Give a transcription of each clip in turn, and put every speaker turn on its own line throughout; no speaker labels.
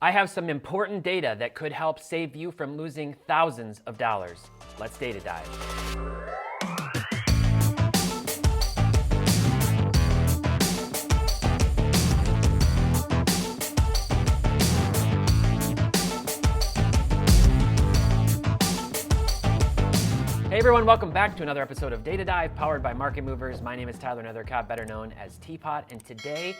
I have some important data that could help save you from losing thousands of dollars. Let's data dive. Hey everyone, welcome back to another episode of Data Dive powered by Market Movers. My name is Tyler Nethercott, better known as Teapot, and today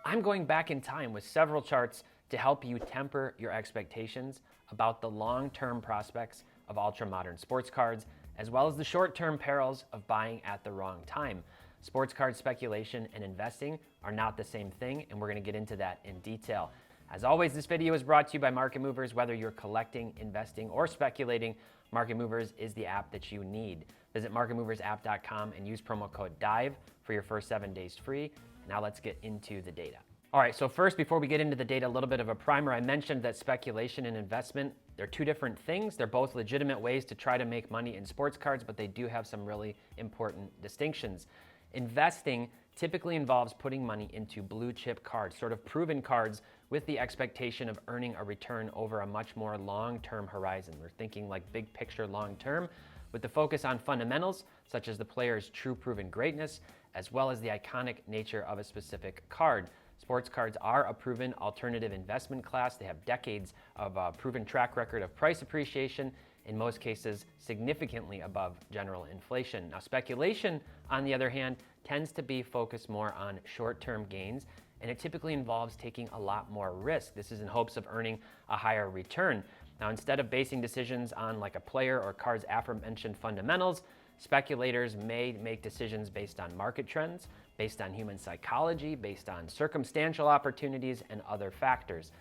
I'm going back in time with several charts to help you temper your expectations about the long-term prospects of ultra-modern sports cards, as well as the short-term perils of buying at the wrong time. Sports card speculation and investing are not the same thing, and we're going to get into that in detail. As always, this video is brought to you by Market Movers. Whether you're collecting, investing, or speculating, Market Movers is the app that you need. Visit marketmoversapp.com and use promo code DIVE for your first 7 days free. Now let's get into the data. All right, so first, before we get into the data, a little bit of a primer. I mentioned that speculation and investment, they're two different things. They're both legitimate ways to try to make money in sports cards, but they do have some really important distinctions. Investing typically involves putting money into blue chip cards, sort of proven cards with the expectation of earning a return over a much more long-term horizon. We're thinking like big picture long-term with the focus on fundamentals, such as the player's true proven greatness, as well as the iconic nature of a specific card. Sports cards are a proven alternative investment class. They have decades of proven track record of price appreciation, in most cases significantly above general inflation. Now, speculation, on the other hand, tends to be focused more on short-term gains, and it typically involves taking a lot more risk. This is in hopes of earning a higher return. Now, instead of basing decisions on like a player or card's aforementioned fundamentals, speculators may make decisions based on market trends, based on human psychology, based on circumstantial opportunities, and other factors.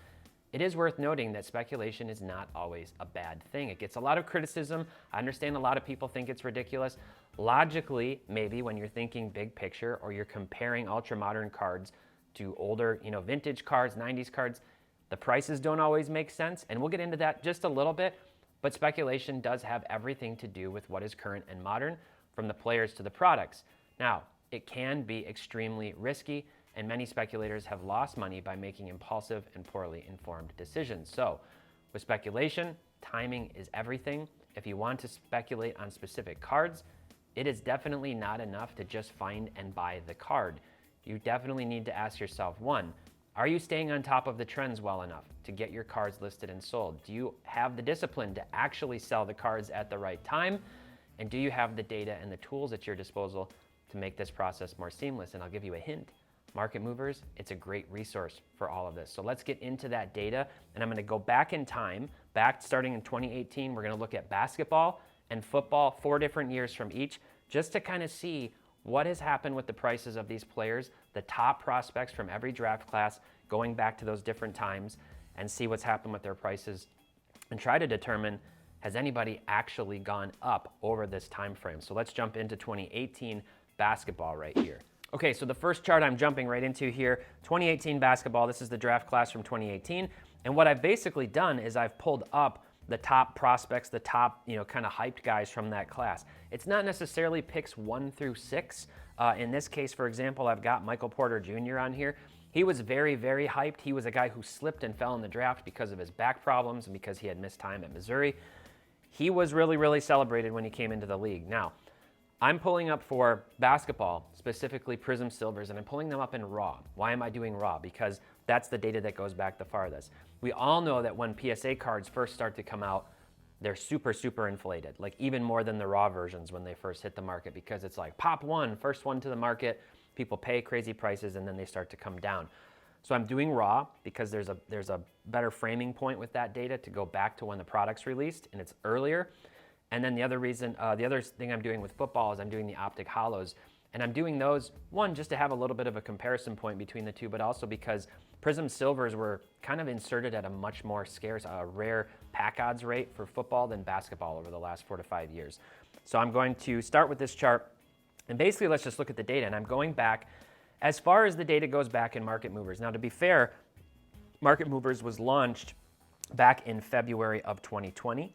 It is worth noting that speculation is not always a bad thing. It gets a lot of criticism. I understand a lot of people think it's ridiculous. Logically, maybe when you're thinking big picture or you're comparing ultra-modern cards to older, vintage cards, 90s cards, the prices don't always make sense, and we'll get into that just a little bit, but speculation does have everything to do with what is current and modern, from the players to the products. Now, it can be extremely risky, and many speculators have lost money by making impulsive and poorly informed decisions. So, with speculation, timing is everything. If you want to speculate on specific cards, it is definitely not enough to just find and buy the card. You definitely need to ask yourself, one, are you staying on top of the trends well enough to get your cards listed and sold? Do you have the discipline to actually sell the cards at the right time? And do you have the data and the tools at your disposal to make this process more seamless? And I'll give you a hint. Market Movers, it's a great resource for all of this. So let's get into that data, and I'm going to go back in time, starting in 2018. We're going to look at basketball and football, 4 different years from each, just to kind of see what has happened with the prices of these players, the top prospects from every draft class, going back to those different times, and see what's happened with their prices, and try to determine, has anybody actually gone up over this time frame? So let's jump into 2018 basketball right here. Okay, so the first chart I'm jumping right into here, 2018 basketball. This is the draft class from 2018. And what I've basically done is I've pulled up the top prospects, the top, kind of hyped guys from that class. It's not necessarily picks 1 through 6. In this case, for example, I've got Michael Porter Jr. on here. He was very, very hyped. He was a guy who slipped and fell in the draft because of his back problems and because he had missed time at Missouri. He was really, really celebrated when he came into the league. Now, I'm pulling up for basketball, specifically Prism Silvers, and I'm pulling them up in raw. Why am I doing raw? Because that's the data that goes back the farthest. We all know that when PSA cards first start to come out, they're super, super inflated, like even more than the raw versions when they first hit the market, because it's like pop one, first one to the market, people pay crazy prices, and then they start to come down. So I'm doing raw because there's a better framing point with that data to go back to when the product's released, and it's earlier. And then the other thing I'm doing with football is I'm doing the optic hollows. And I'm doing those, one, just to have a little bit of a comparison point between the two, but also because Prism Silvers were kind of inserted at a much more scarce, rare pack odds rate for football than basketball over the last 4 to 5 years. So I'm going to start with this chart, and basically let's just look at the data. And I'm going back as far as the data goes back in Market Movers. Now, to be fair, Market Movers was launched back in February of 2020.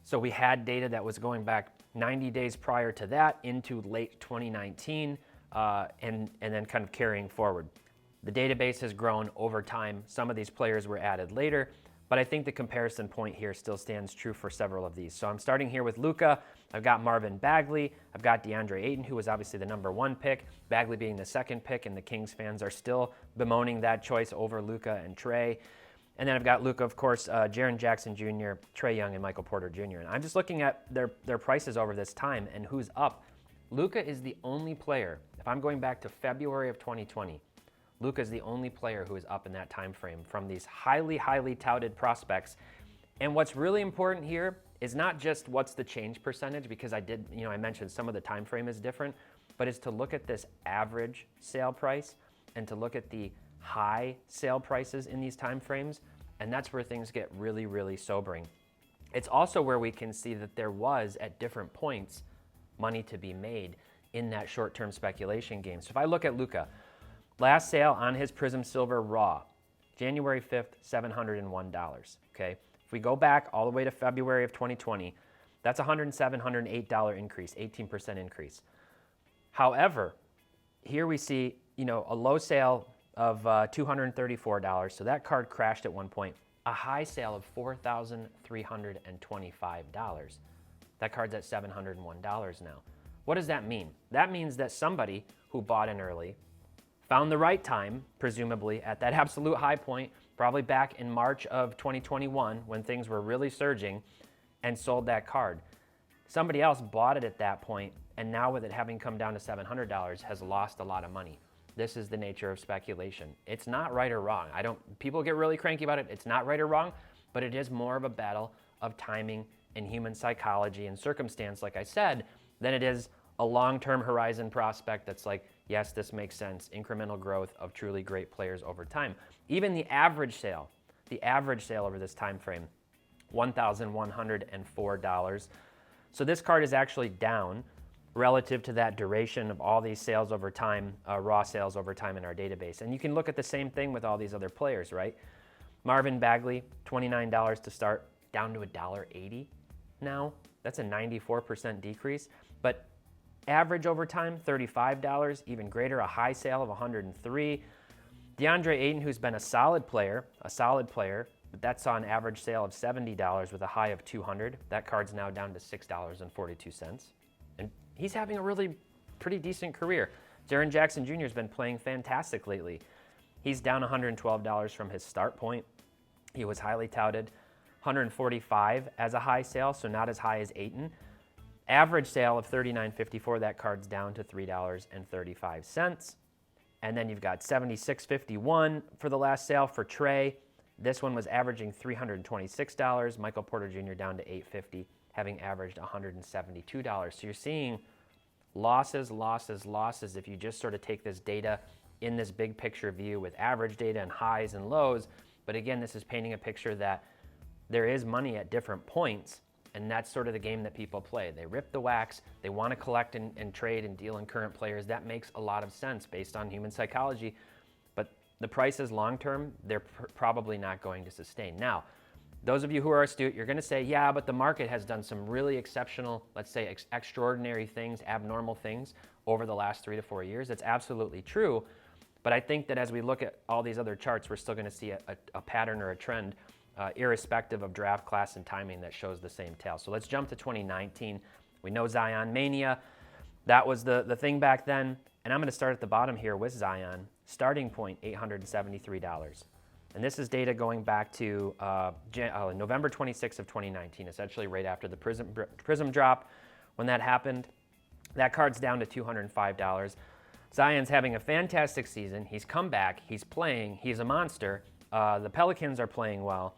So we had data that was going back 90 days prior to that into late 2019 and then kind of carrying forward. The database has grown over time. Some of these players were added later, but I think the comparison point here still stands true for several of these. So I'm starting here with Luca. I've got Marvin Bagley. I've got DeAndre Ayton, who was obviously the number 1 pick, Bagley being the 2nd pick, and the Kings fans are still bemoaning that choice over Luca and Trey. And then I've got Luca, of course, Jaren Jackson Jr., Trae Young, and Michael Porter Jr. And I'm just looking at their prices over this time and who's up. Luca is the only player, if I'm going back to February of 2020, Luca is the only player who is up in that time frame from these highly, highly touted prospects. And what's really important here is not just what's the change percentage, because I mentioned some of the time frame is different, but is to look at this average sale price and to look at the high sale prices in these time frames, and that's where things get really, really sobering. It's also where we can see that there was, at different points, money to be made in that short-term speculation game. So if I look at Luca, last sale on his Prism Silver Raw, January 5th, $701, okay? If we go back all the way to February of 2020, that's $107, $108 increase, 18% increase. However, here we see, a low sale of $234, so that card crashed at one point. A high sale of $4,325. That card's at $701 now. What does that mean? That means that somebody who bought in early found the right time, presumably at that absolute high point, probably back in March of 2021 when things were really surging, and sold that card. Somebody else bought it at that point, and now with it having come down to $700, has lost a lot of money. This is the nature of speculation. It's not right or wrong. People get really cranky about it. It's not right or wrong, but it is more of a battle of timing and human psychology and circumstance, like I said, than it is a long-term horizon prospect that's like, yes, this makes sense, incremental growth of truly great players over time. Even the average sale over this time frame, $1,104. So this card is actually down relative to that duration of all these sales over time, raw sales over time in our database. And you can look at the same thing with all these other players, right? Marvin Bagley, $29 to start, down to $1.80 now. That's a 94% decrease. But average over time, $35, even greater, a high sale of $103. DeAndre Ayton, who's been a solid player, but that saw an average sale of $70 with a high of $200. That card's now down to $6.42. And he's having a really pretty decent career. Jaren Jackson Jr. has been playing fantastic lately. He's down $112 from his start point. He was highly touted. $145 as a high sale, so not as high as Ayton. Average sale of $39.54, that card's down to $3.35. And then you've got $76.51 for the last sale for Trey. This one was averaging $326. Michael Porter Jr. down to $850, having averaged $172. So you're seeing losses if you just sort of take this data in this big picture view with average data and highs and lows. But again, this is painting a picture that there is money at different points, and that's sort of the game that people play. They rip the wax, they want to collect and trade and deal in current players. That makes a lot of sense based on human psychology, but the prices long-term, they're probably not going to sustain. Now, those of you who are astute, you're going to say, yeah, but the market has done some really exceptional, let's say extraordinary things, abnormal things over the last 3 to 4 years. That's absolutely true, but I think that as we look at all these other charts, we're still going to see a pattern or a trend irrespective of draft class and timing that shows the same tale. So let's jump to 2019. We know Zion Mania. That was the thing back then. And I'm going to start at the bottom here with Zion. Starting point, $873. And this is data going back to November 26th of 2019, essentially right after the Prism drop. When that happened, that card's down to $205. Zion's having a fantastic season. He's come back. He's playing. He's a monster. The Pelicans are playing well.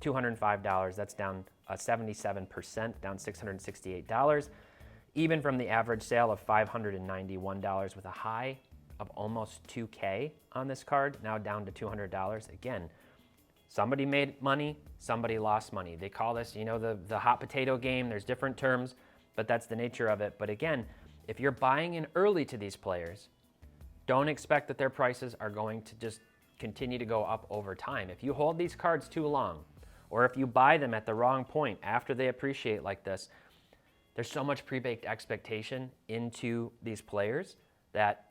$205, that's down 77%, down $668. Even from the average sale of $591 with a high of almost $2K on this card, now down to $200. Again, somebody made money, somebody lost money. They call this, the hot potato game. There's different terms, but that's the nature of it. But again, if you're buying in early to these players, don't expect that their prices are going to just continue to go up over time. If you hold these cards too long, or if you buy them at the wrong point after they appreciate like this, there's so much pre-baked expectation into these players that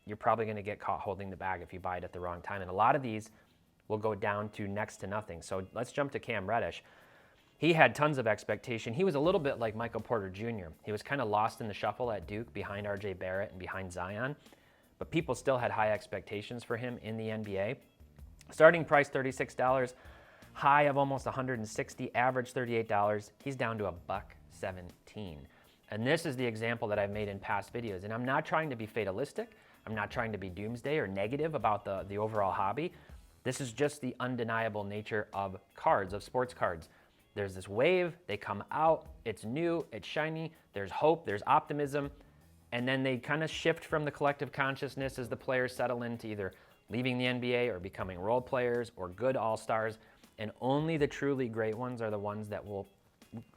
you're probably going to get caught holding the bag if you buy it at the wrong time. And a lot of these will go down to next to nothing. So let's jump to Cam Reddish. He had tons of expectation. He was a little bit like Michael Porter Jr. He was kind of lost in the shuffle at Duke behind RJ Barrett and behind Zion, but people still had high expectations for him in the NBA. Starting price $36, high of almost $160, average $38. He's down to $1.17. And this is the example that I've made in past videos. And I'm not trying to be fatalistic. I'm not trying to be doomsday or negative about the overall hobby. This is just the undeniable nature of cards, of sports cards. There's this wave, they come out, it's new, it's shiny, there's hope, there's optimism, and then they kind of shift from the collective consciousness as the players settle into either leaving the NBA or becoming role players or good all-stars, and only the truly great ones are the ones that will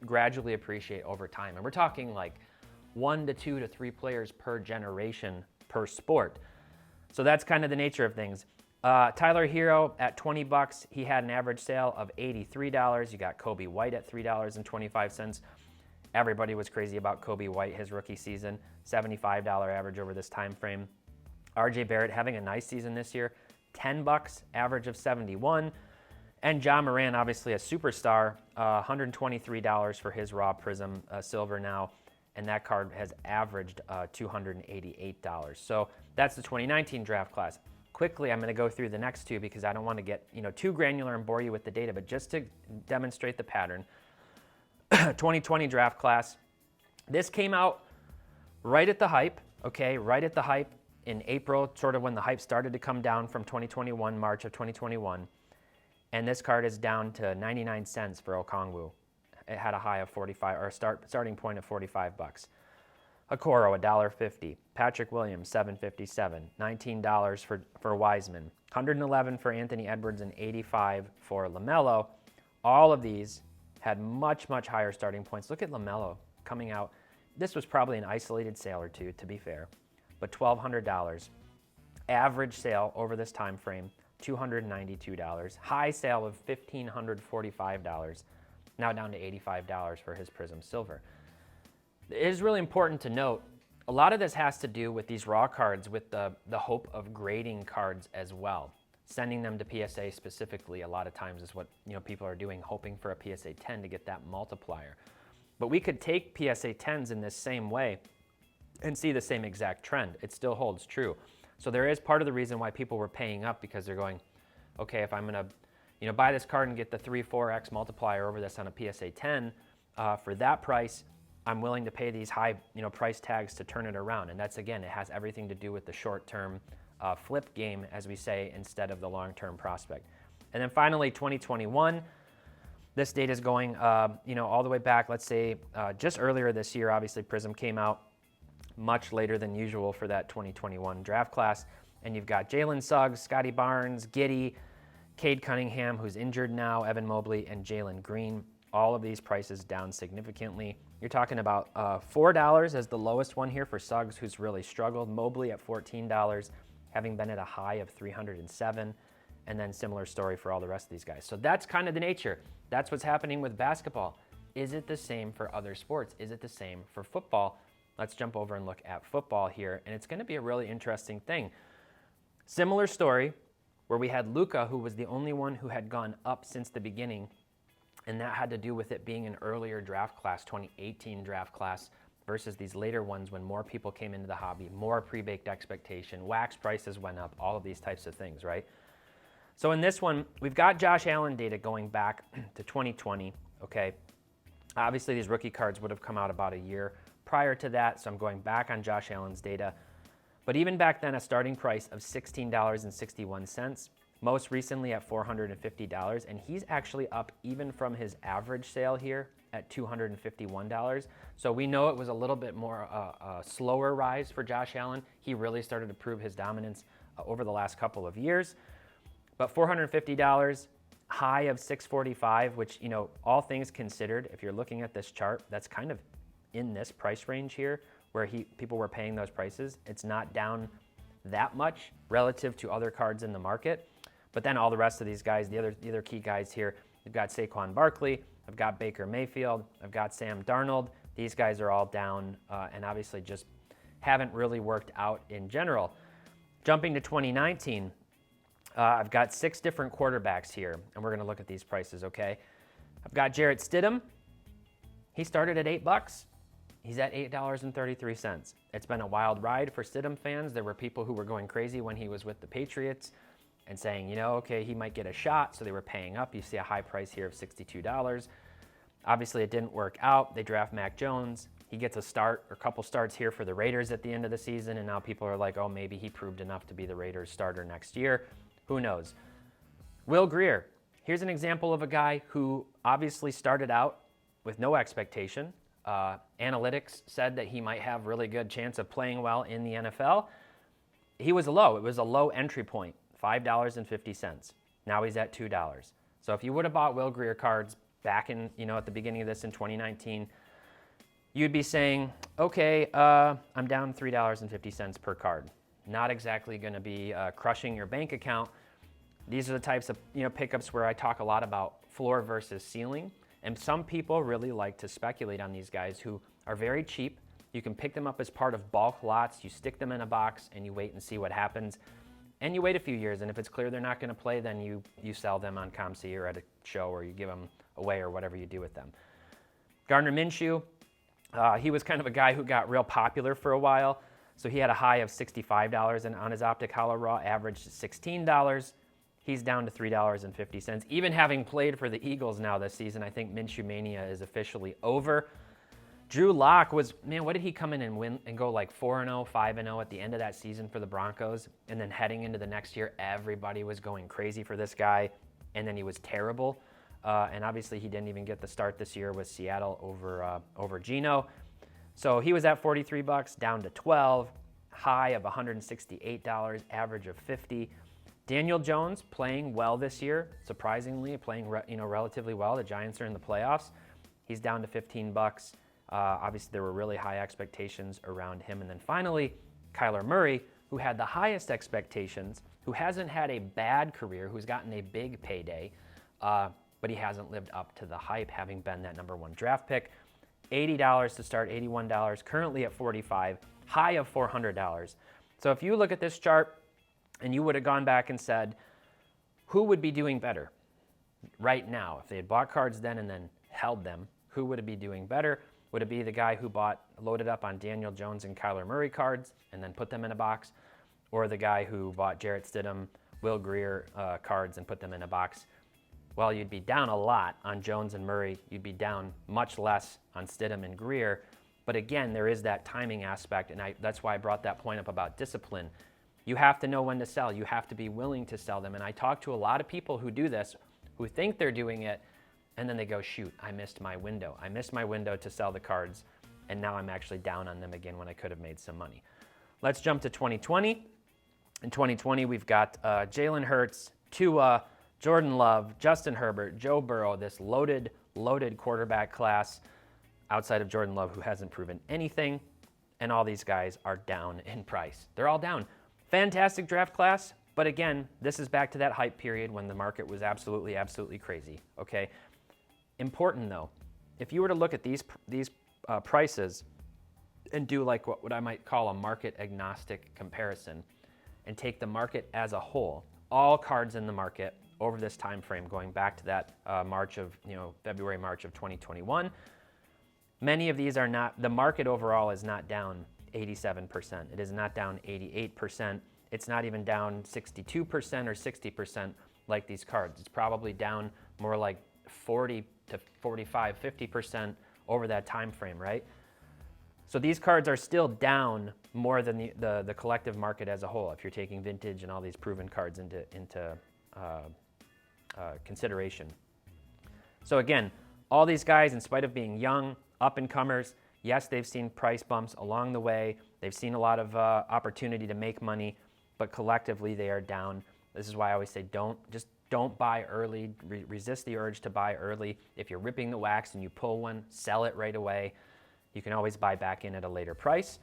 gradually appreciate over time. And we're talking like 1 to 2 to 3 players per generation per sport. So that's kind of the nature of things. Tyler Hero at $20, he had an average sale of $83. You got Kobe White at $3.25. Everybody was crazy about Kobe White, his rookie season, $75 average over this time frame. RJ Barrett having a nice season this year, $10, average of 71. And John Moran, obviously a superstar, $123 for his raw prism silver now, and that card has averaged $288. So that's the 2019 draft class. Quickly, I'm going to go through the next two because I don't want to get too granular and bore you with the data, but just to demonstrate the pattern. 2020 draft class. This came out right at the hype, okay, right at the hype in April, sort of when the hype started to come down from 2021, March of 2021. And this card is down to 99 cents for Okongwu. It had a high of 45, or a starting point of $45. Okoro, $1.50. Patrick Williams, $7.57. $19 for Wiseman. $111 for Anthony Edwards and $85 for LaMelo. All of these had much, much higher starting points. Look at LaMelo coming out. This was probably an isolated sale or two, to be fair, but $1,200. Average sale over this time frame, $292. High sale of $1,545. Now down to $85 for his Prism Silver. It is really important to note, a lot of this has to do with these raw cards with the hope of grading cards as well. Sending them to PSA specifically a lot of times is what people are doing, hoping for a PSA 10 to get that multiplier. But we could take PSA 10s in this same way and see the same exact trend. It still holds true. So there is part of the reason why people were paying up, because they're going, okay, if I'm going to buy this card and get the 3-4x multiplier over this on a PSA 10 for that price, I'm willing to pay these high price tags to turn it around. And that's, again, it has everything to do with the short-term flip game, as we say, instead of the long-term prospect. And then finally, 2021. This data is going all the way back, let's say, just earlier this year. Obviously, Prism came out much later than usual for that 2021 draft class. And you've got Jalen Suggs, Scotty Barnes, Giddey, Cade Cunningham, who's injured now, Evan Mobley, and Jalen Green. All of these prices down significantly. You're talking about $4 as the lowest one here for Suggs, who's really struggled. Mobley at $14, having been at a high of $307. And then similar story for all the rest of these guys. So that's kind of the nature. That's what's happening with basketball. Is it the same for other sports? Is it the same for football? Let's jump over and look at football here. And it's going to be a really interesting thing. Similar story where we had Luca, who was the only one who had gone up since the beginning. And that had to do with it being an earlier draft class, 2018 draft class, versus these later ones when more people came into the hobby, more pre-baked expectation, wax prices went up, all of these types of things, right? So in this one, we've got Josh Allen data going back to 2020, okay? Obviously, these rookie cards would have come out about a year prior to that, so I'm going back on Josh Allen's data. But even back then, a starting price of $16.61, most recently at $450, and he's actually up even from his average sale here at $251. So we know it was a little bit more a slower rise for Josh Allen. He really started to prove his dominance over the last couple of years. But $450, high of $645, which, all things considered, if you're looking at this chart, that's kind of in this price range here where people were paying those prices. It's not down that much relative to other cards in the market. But then all the rest of these guys, the other key guys here, we've got Saquon Barkley, I've got Baker Mayfield, I've got Sam Darnold. These guys are all down and obviously just haven't really worked out in general. Jumping to 2019, I've got 6 different quarterbacks here, and we're going to look at these prices, okay? I've got Jarrett Stidham. He started at $8. He's at $8.33. It's been a wild ride for Stidham fans. There were people who were going crazy when he was with the Patriots and saying, you know, okay, he might get a shot, so they were paying up. You see a high price here of $62. Obviously, it didn't work out. They draft Mac Jones. He gets a start or a couple starts here for the Raiders at the end of the season, and now people are like, oh, maybe he proved enough to be the Raiders starter next year. Who knows? Will Grier. Here's an example of a guy who obviously started out with no expectation. Analytics said that he might have really good chance of playing well in the NFL. He was low. It was a low entry point, $5.50. Now he's at $2. So if you would have bought Will Grier cards back in, at the beginning of this in 2019, you'd be saying, okay, I'm down $3.50 per card. Not exactly going to be crushing your bank account. These are the types of pickups where I talk a lot about floor versus ceiling. And some people really like to speculate on these guys who are very cheap. You can pick them up as part of bulk lots. You stick them in a box and you wait and see what happens. And you wait a few years, and if it's clear they're not going to play, then you sell them on ComC or at a show, or you give them away or whatever you do with them. Gardner Minshew, he was kind of a guy who got real popular for a while. So he had a high of $65 and on his Optic Hollow Raw, averaged $16. He's down to $3.50. Even having played for the Eagles now this season, I think Minshew Mania is officially over. Drew Lock was, what did he come in and win and go like 4-0, 5-0 at the end of that season for the Broncos? And then heading into the next year, everybody was going crazy for this guy. And then he was terrible. And obviously he didn't even get the start this year with Seattle over Geno. So he was at $43, down to $12, high of $168, average of $50. Daniel Jones playing well this year, surprisingly playing relatively well. The Giants are in the playoffs. He's down to $15. Obviously, there were really high expectations around him. And then finally, Kyler Murray, who had the highest expectations, who hasn't had a bad career, who's gotten a big payday, but he hasn't lived up to the hype, having been that number 1 draft pick. $80 to start, $81, currently at $45, high of $400. So if you look at this chart, and you would have gone back and said, who would be doing better right now? If they had bought cards then and then held them, who would it be doing better? Would it be the guy who loaded up on Daniel Jones and Kyler Murray cards and then put them in a box? Or the guy who bought Jarrett Stidham, Will Grier cards and put them in a box? Well, you'd be down a lot on Jones and Murray. You'd be down much less on Stidham and Grier. But again, there is that timing aspect, and that's why I brought that point up about discipline. You have to know when to sell. You have to be willing to sell them. And I talk to a lot of people who do this, who think they're doing it, and then they go, shoot, I missed my window. I missed my window to sell the cards, and now I'm actually down on them again when I could have made some money. Let's jump to 2020. In 2020, we've got Jalen Hurts, Tua, Jordan Love, Justin Herbert, Joe Burrow, this loaded quarterback class outside of Jordan Love, who hasn't proven anything, and all these guys are down in price. They're all down. Fantastic draft class, but again, this is back to that hype period when the market was absolutely crazy, okay? Important though, if you were to look at these prices and do like what I might call a market agnostic comparison and take the market as a whole, all cards in the market over this time frame going back to that February, March of 2021, many of these are not, the market overall is not down 87%. It is not down 88%. It's not even down 62% or 60% like these cards. It's probably down more like 40 to 45, 50% over that time frame, right? So these cards are still down more than the collective market as a whole, if you're taking vintage and all these proven cards into consideration. So again, all these guys, in spite of being young, up-and-comers, yes, they've seen price bumps along the way. They've seen a lot of opportunity to make money, but collectively they are down. This is why I always say don't buy early. Resist the urge to buy early. If you're ripping the wax and you pull one, sell it right away. You can always buy back in at a later price.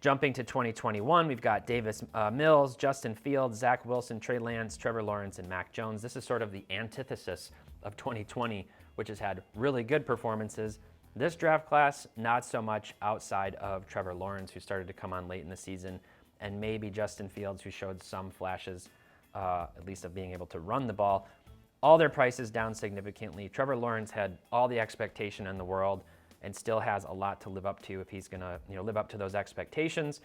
Jumping to 2021, we've got Davis Mills, Justin Fields, Zach Wilson, Trey Lance, Trevor Lawrence, and Mac Jones. This is sort of the antithesis of 2020, which has had really good performances. This draft class, not so much outside of Trevor Lawrence, who started to come on late in the season, and maybe Justin Fields, who showed some flashes, at least of being able to run the ball. All their prices down significantly. Trevor Lawrence had all the expectation in the world and still has a lot to live up to if he's going to live up to those expectations.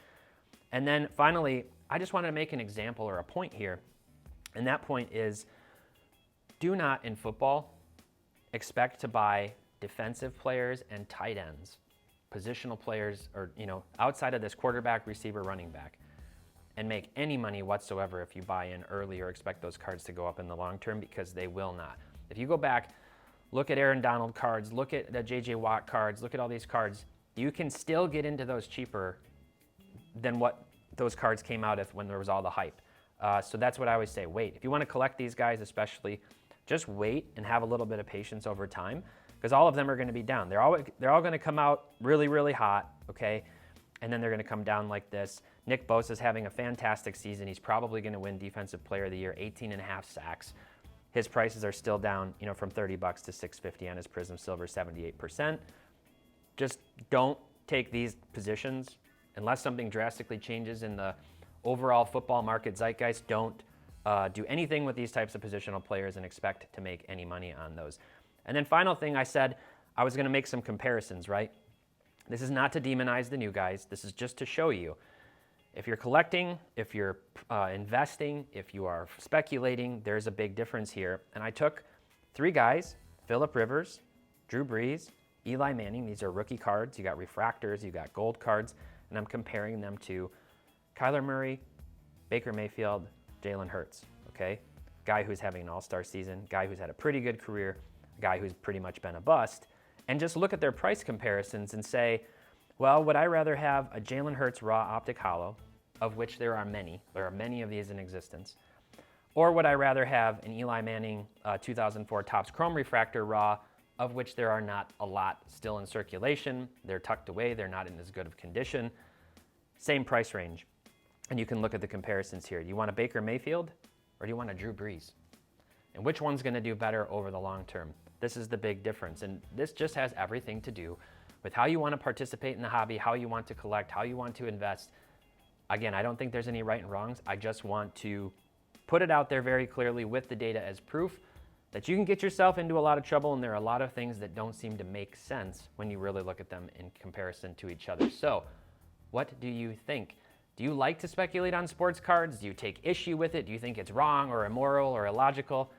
And then finally, I just wanted to make an example or a point here. And that point is, do not in football expect to buy defensive players and tight ends, positional players, or outside of this quarterback, receiver, running back, and make any money whatsoever if you buy in early or expect those cards to go up in the long term, because they will not. If you go back, look at Aaron Donald cards, look at the JJ Watt cards, look at all these cards, you can still get into those cheaper than what those cards came out with when there was all the hype. So that's what I always say, wait. If you want to collect these guys especially, just wait and have a little bit of patience over time, because all of them are going to be down. They're all going to come out really, really hot, okay? And then they're going to come down like this. Nick Bosa's having a fantastic season. He's probably going to win Defensive Player of the Year, 18.5 sacks. His prices are still down, from $30 to $650 on his Prism Silver, 78%. Just don't take these positions unless something drastically changes in the overall football market zeitgeist. Don't do anything with these types of positional players and expect to make any money on those. And then final thing, I said I was going to make some comparisons, right? This is not to demonize the new guys. This is just to show you, if you're collecting, if you're investing, if you are speculating, there's a big difference here. And I took 3 guys, Phillip Rivers, Drew Brees, Eli Manning. These are rookie cards. You got refractors, you got gold cards, and I'm comparing them to Kyler Murray, Baker Mayfield, Jalen Hurts, okay? Guy who's having an all-star season, guy who's had a pretty good career, guy who's pretty much been a bust, and just look at their price comparisons and say, well, would I rather have a Jalen Hurts raw optic holo, of which there are many of these in existence, or would I rather have an Eli Manning 2004 Topps Chrome Refractor raw, of which there are not a lot still in circulation. They're tucked away, they're not in as good of condition. Same price range. And you can look at the comparisons here. Do you want a Baker Mayfield or do you want a Drew Brees? And which one's going to do better over the long term? This is the big difference. And this just has everything to do with how you want to participate in the hobby, how you want to collect, how you want to invest. Again, I don't think there's any right and wrongs. I just want to put it out there very clearly with the data as proof that you can get yourself into a lot of trouble, and there are a lot of things that don't seem to make sense when you really look at them in comparison to each other. So, what do you think? Do you like to speculate on sports cards? Do you take issue with it? Do you think it's wrong or immoral or illogical?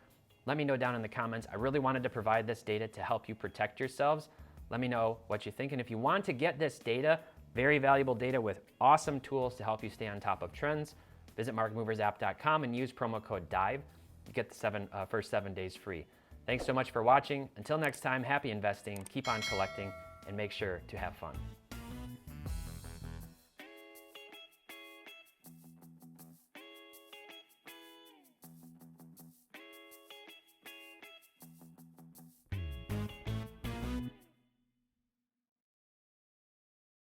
Let me know down in the comments. I really wanted to provide this data to help you protect yourselves. Let me know what you think. And if you want to get this data, very valuable data with awesome tools to help you stay on top of trends, visit marketmoversapp.com and use promo code DIVE. You get the first 7 days free. Thanks so much for watching. Until next time, happy investing, keep on collecting, and make sure to have fun.